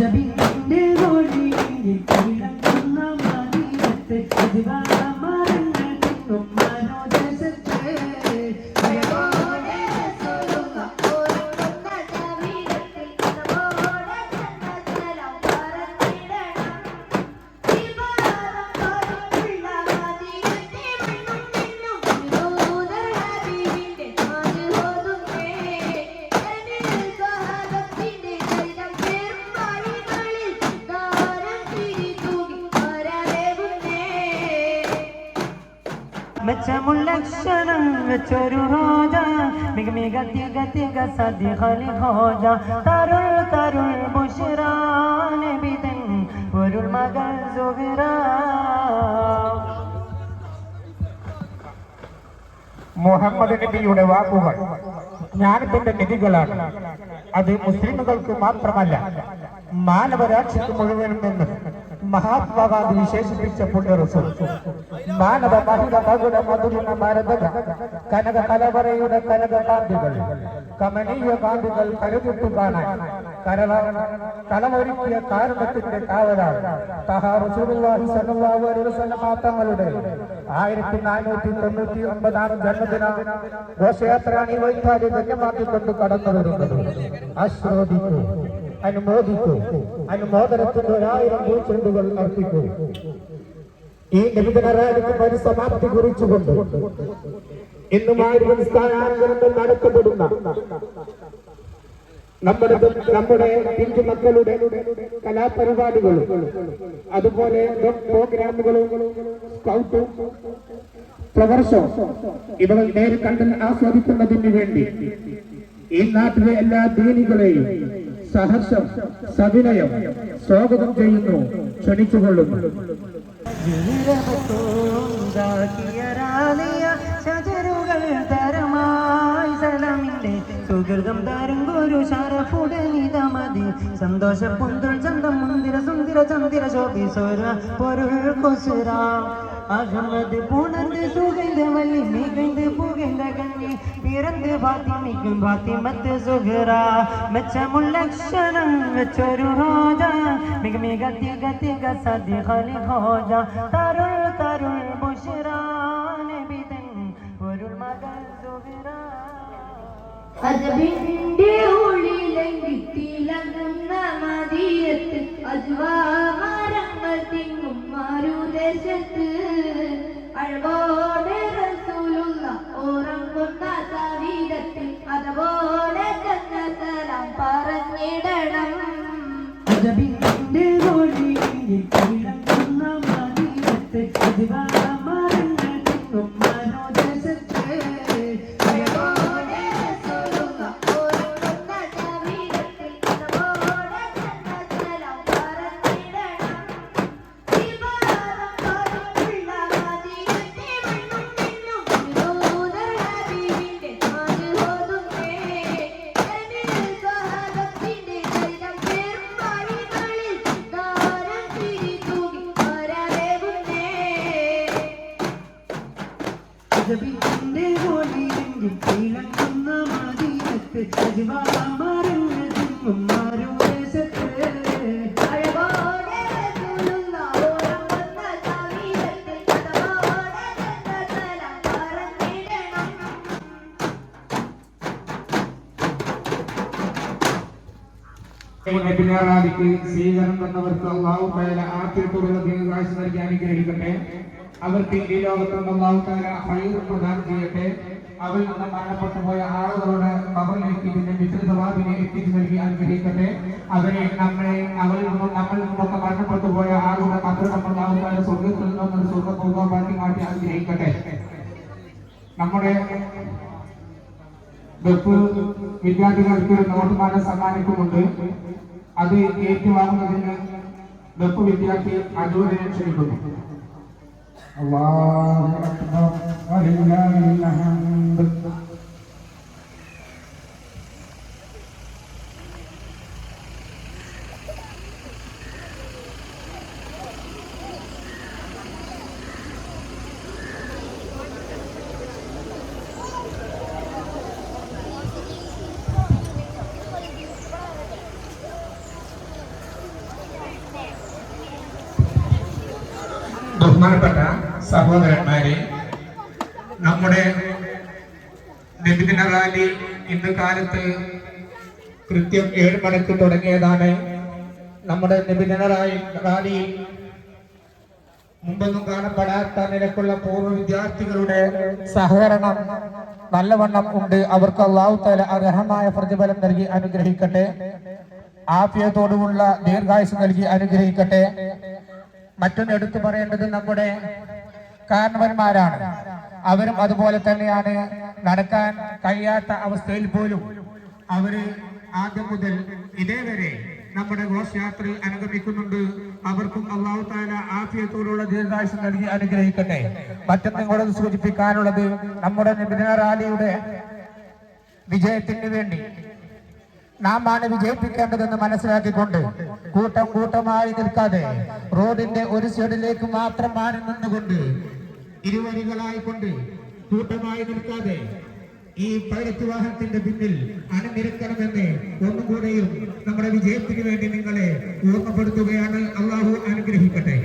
അജബിന്റെ റോഡിൽ കിടക്കുന്ന മദീനത്ത് മരങ്ങൾ തിങ്ങും മനോദേശത്ത് മെച്ചമുള്ളക്ഷണം വെച്ചൊരു റോജ മിക മിക തിക തിക സദി ഖലി ഹോജ തരുൾ തരുൾ ബുശ്റാൻ ബിതൻ ഒരു മകൾ സുഹറ. മുഹമ്മദ് നബിയുടെ വാക്കുകൾ ജ്ഞാനത്തിന്റെ നിധികളാണ്. അത് മുസ്ലിമുകൾക്ക് മാത്രമല്ല മാനവരാശിക്ക് മുഴുവനും നിന്ന് മഹാത്മാഗാന്ധി വിശേഷിപ്പിച്ച പുണ്യറസൂൽ മാനവ മഹിള മകുട മധുരിന മരതക കനക കലവറയുടെ കനക കാന്തികൾ കമനീയ കാന്തികൾ കരുതിട്ടു കാണാൻ കലമൊരുക്കിയ കാരണത്തിന്റെ കാവലാണ് റസൂലുള്ളാഹി സ്വല്ലല്ലാഹു അലൈഹി വസല്ലം തങ്ങളുടെ 1499 ജന്മദിന ഘോഷയാത്രയാണ് ഈ വൈകാരി ധന്യമാക്കിക്കൊണ്ട് കടന്നു വരുന്നത്. ആശ്രോദിക്കൂ, അനുമോദിക്കൂ, അനുമോദനത്തിന്റെ 1000 പൂച്ചെണ്ടുകൾ അർപ്പിക്കൂ. ഈ നബിദിന റാലിക്ക് പരിസമാപ്തി കുറിച്ചുകൊണ്ട് ഇന്നും ആയിരം നടത്തപ്പെടുന്ന നമ്മുടെ പിഞ്ചു മക്കളുടെ കലാപരിപാടികളും അതുപോലെ പ്രോഗ്രാമുകളും സ്കൗട്ടും ഫ്ലവർ ഷോ ഇവകൾ നേരിൽ കണ്ട് ആസ്വദിക്കുന്നതിന് വേണ്ടി ഈ നാട്ടിലെ എല്ലാ ദീനികളെയും സഹർഷം സവിനയം സ്വാഗതം ചെയ്യുന്നു, ക്ഷണിച്ചുകൊള്ളുന്നു. സുഹൃതം തരും ഗുരു ശരഫുടനിതമതി സന്തോഷ പുന്തൽ ചന്തം മുന്തിര സുന്ദര ചന്ദിര ശോഭിസോര പൊരുൾ കൊസുര അഹമ്മദ് പൂണന്ത് സുഗന്ധ വല്ലി മികந்து പുകഴ്ந்த കണ്ണി പിറந்து ഫാത്തിമയ്ക്കും ഫാത്തിമത്ത് സുഹറ മെച്ചമുള്ളക്ഷണം വെച്ചൊരു റോജ മിക മിക തിക തിക സദി ഖലി ഹോജ തരുൾ തരുൾ ബുശ്റാൻ ബിതൻ പൊരുൾ മകൾ സുഹറ. അജബിന്റെ ഉള്ളിലെങ്കിത്തിലങ്ങുന്ന മദീനത്ത് അജ്വാമരങ്ങൾ തിങ്ങും മാരുദേശത്ത് അഴകോടെ റസൂലുള്ള ഉറങ്ങുന്ന സവിധത്തിൽ അതുപോലെ തന്നെ സലാം പറഞ്ഞിടണം. അജബിന്റെ ഉള്ളിലെങ്കിൽ കിടക്കുന്ന മദീനത്ത് അജ്വാമരങ്ങൾ തിങ്ങും മനോദേശത്ത് അജബിന്റെ റോഡിൽ കിടക്കുന്ന മദീനത്ത് അജ്വാമരങ്ങൾ തിങ്ങും മാരുദേശത്ത് നബിനാറാദിക്ക് സ്വീകരണം തന്നവർക്ക് അല്ലാഹു തആല ആഫിയത്തുള്ള ദീർഘായുസ്സ് നൽകി അനുഗ്രഹിക്കട്ടെ. അവർക്ക് ഈ ലോകത്തും അല്ലാഹു തആല ഖൈർ പ്രദാനം ചെയ്യട്ടെ. അവരിൽ നിന്ന് മരണപ്പെട്ടു പോയ ആളുകളുടെ ഖബറിലേക്ക് ഇതിന്റെ മിഥ്യ സവാബിനെ എത്തിച്ചു നൽകി അനുഗ്രഹിക്കട്ടെ. അവരിൽ നിന്നൊക്കെ മരണപ്പെട്ടു പോയ ആളുകളുടെ ഖബർ അല്ലാഹു തആല സ്വർഗ്ഗത്തിൽ നിന്നും സ്വർഗ്ഗപൂർവ്വമാക്കി മാറ്റി അനുഗ്രഹിക്കട്ടെ. നമ്മുടെ വെപ്പ് വിദ്യാർത്ഥികൾക്ക് ഒരു നോട്ടുമാനം സമ്മാനിക്കുന്നുണ്ട്. അത് ഏറ്റുവാങ്ങുന്നതിന് വെപ്പ് വിദ്യാർത്ഥി അജൂരിനെ ക്ഷണിക്കുന്നു. അല്ലാഹു അക്ബർ വലില്ലാഹിൽ ഹംദ്. ബഹുമാനപ്പെട്ട സഹോദരന്മാരെ, നമ്മുടെ നബിദിന റാലി ഇന്ന് കാലത്ത് കൃത്യം 7 മണിക്ക് തുടങ്ങിയതാണ്. നമ്മുടെ നബിദിന റാലി മുമ്പൊന്നും കാണപ്പെടാത്ത നിലക്കുള്ള പൂർവ്വ വിദ്യാർത്ഥികളുടെ സഹകരണം നല്ലവണ്ണം ഉണ്ട്. അവർക്ക് അല്ലാഹു തആല അർഹമായ പ്രതിഫലം നൽകി അനുഗ്രഹിക്കട്ടെ. ആഫിയത്തോടുള്ള ദീർഘായുസ് നൽകി അനുഗ്രഹിക്കട്ടെ. മറ്റൊന്ന് എടുത്തു പറയേണ്ടത് നമ്മുടെ കാരണവന്മാരാണ്. അവരും അതുപോലെ തന്നെയാണ്. നടക്കാൻ കഴിയാത്ത അവസ്ഥയിൽ പോലും അവര് ആദ്യം മുതൽ ഇതേവരെ നമ്മുടെ ഘോഷയാത്രയിൽ അനുഗമിക്കുന്നുണ്ട്. അവർക്കും അല്ലാഹു തആല ആഫിയത്തോടുള്ള ദീർഘായുസ് നൽകി അനുഗ്രഹിക്കട്ടെ. മറ്റൊന്നും കൂടെ സൂചിപ്പിക്കാനുള്ളത്, നമ്മുടെ നബിദിന റാലിയുടെ വിജയത്തിന് വേണ്ടി നാം ആണ് വിജയിപ്പിക്കേണ്ടതെന്ന് മനസ്സിലാക്കിക്കൊണ്ട് കൂട്ടം കൂട്ടമായി നിൽക്കാതെ റോഡിന്റെ ഒരു സൈഡിലേക്ക് മാത്രം മാറി നിന്നുകൊണ്ട് ഇരുവരികളായിക്കൊണ്ട് കൂട്ടമായി നിൽക്കാതെ ഈ പൈലറ്റ് വാഹനത്തിന്റെ പിന്നിൽ അണിനിരക്കണമെന്ന് ഒന്നുകൂടെയും നമ്മുടെ വിജയത്തിന് വേണ്ടി നിങ്ങളെ ഓർമ്മപ്പെടുത്തുകയാണ്. അല്ലാഹു അനുഗ്രഹിക്കട്ടെ.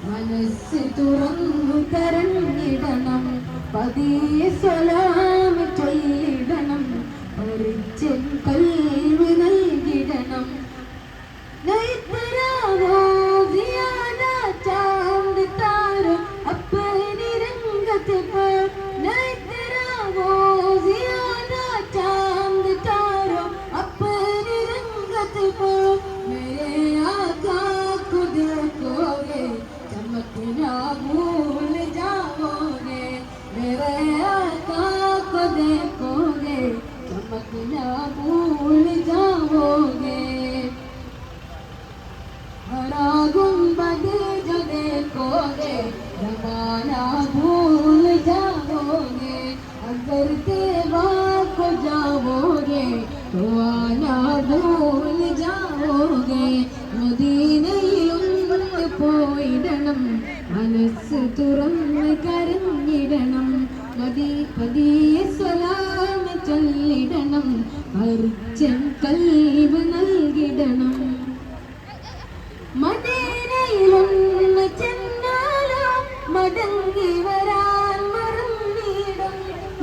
മനസ്സ് തുറന്നു കരഞ്ഞിടണം, പതിയെ സ്വലാം ചൊല്ലിടണം, പരിചൻ കൽവ് നൽകിടണം. നൈതരാവോ സിയാദ ചാന്ദ് താരോ അപ്പനി രംഗത്തെ पर നൈതരാവോ സിയാദ ചാന്ദ് താരോ അപ്പനി രംഗത്തെ पर मेरे आका को देखोगे चमकना भूल जाओगे, मेरे आका को देखोगे चमकना भूल जाओगे. हरा गुंबद जो देखोगे जमाना भूल जाओगे, अगर तेवा को जाओगे तो आना भूल जाओगे. മദീനയിലൊന്ന് പോയിടണം, മനസ്സ് തുറന്ന് കരഞ്ഞിടണം, പതിയെ സ്വലാം ചൊല്ലിടണം, പരിചൻ കൽവ് നൽകിടണം. മദീനയിലൊന്ന് ചെന്നാലോ മടങ്ങി വരാൻ മറന്നിടും,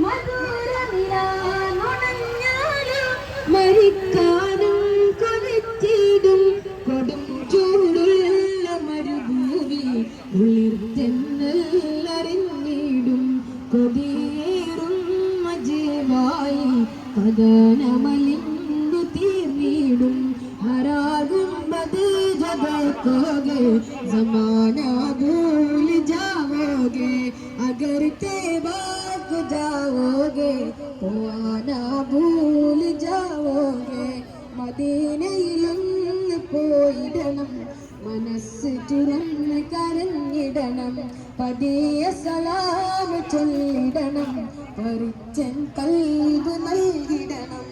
മധുരമിരാൻ ഉണഞ്ഞാലോ മരിക്കാനും കൊതിച്ചിടും. കൊടും ചൂടുള്ള മരുഭൂമി ഉളിർത്തെന്നറിഞ്ഞിടും, കൊതിയേറും മജീവായി കഥനമലിന്തു തീർന്നിടും. देखोगे जमाना भूल जाओगे अगर तैबा को जाओगे तो आना भूल जाओगे മദീനയിലൊന്ന് പോയിടണം മനസ്സ് തുറന്ന് കരഞ്ഞിടണം പതിയെ സലാം ചൊല്ലിടണം പരിച്ചൻ കൽബ് നൽകിടണം